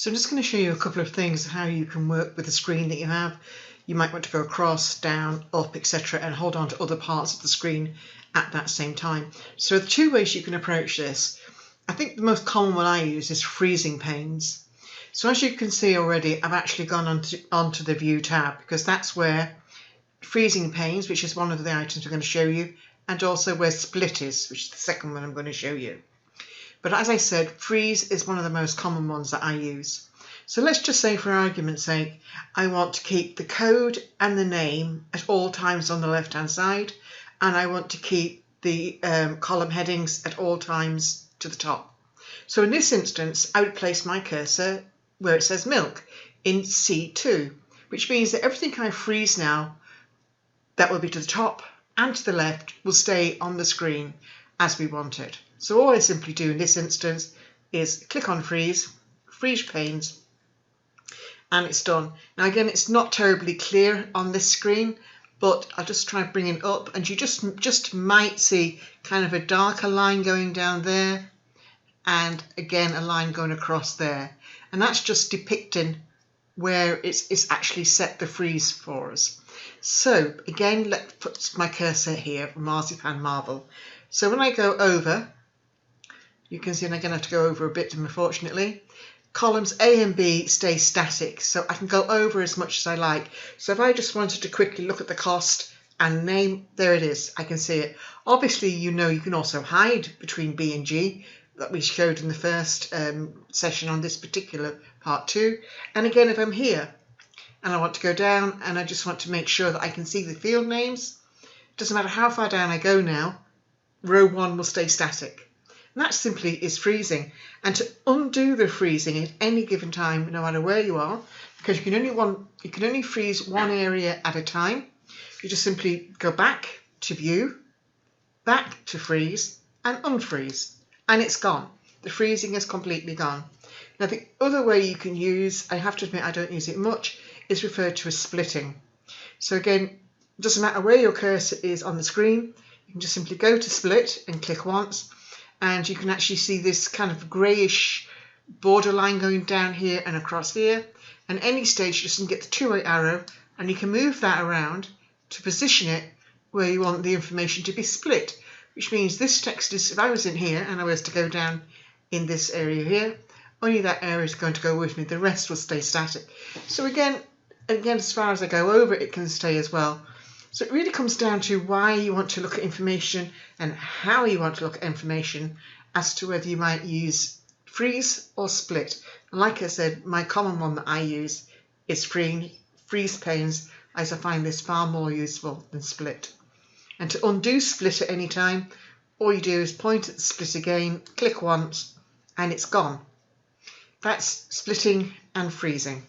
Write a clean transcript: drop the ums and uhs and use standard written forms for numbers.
So I'm just going to show you a couple of things how you can work with the screen that you have. You might want to go across, down, up, etc. and hold on to other parts of the screen at that same time. So the two ways you can approach this. I think the most common one I use is freezing panes. So as you can see already, I've actually gone onto the View tab, because that's where freezing panes, which is one of the items I'm going to show you, and also where split is, which is the second one I'm going to show you. But as I said, freeze is one of the most common ones that I use. So let's just say, for argument's sake, I want to keep the code and the name at all times on the left hand side, and I want to keep the column headings at all times to the top. So in this instance, I would place my cursor where it says milk in C2, which means that everything I freeze now that will be to the top and to the left will stay on the screen as we want it. So all I simply do in this instance is click on freeze panes, and it's done. Now again, it's not terribly clear on this screen, but I'll just try bringing it up, and you just might see kind of a darker line going down there, and again a line going across there, and that's just depicting where it's actually set the freeze for us. So again, let's put my cursor here for Marzipan Marvel. So when I go over, you can see, and I'm going to have to go over a bit, unfortunately. Columns A and B stay static, so I can go over as much as I like. So if I just wanted to quickly look at the cost and name, there it is, I can see it. Obviously, you know, you can also hide between B and G, that we showed in the first session on this particular part 2. And again, if I'm here and I want to go down and I just want to make sure that I can see the field names, it doesn't matter how far down I go now, row 1 will stay static. And that simply is freezing. And to undo the freezing at any given time, no matter where you are, because you can only freeze one area at a time, you just simply go back to View, back to Freeze, and unfreeze, and it's gone. The freezing is completely gone. Now the other way you can use, I have to admit I don't use it much, is referred to as splitting. So again, it doesn't matter where your cursor is on the screen, you can just simply go to split and click once, and you can actually see this kind of greyish borderline going down here and across here. And any stage, you just get the two-way arrow, and you can move that around to position it where you want the information to be split, which means this text is, if I was in here and I was to go down in this area here, only that area is going to go with me, the rest will stay static. So again, as far as I go over, it can stay as well. So it really comes down to why you want to look at information and how you want to look at information as to whether you might use freeze or split. And like I said, my common one that I use is freeze panes, as I find this far more useful than split. And to undo split at any time, all you do is point at the split again, click once, and it's gone. That's splitting and freezing.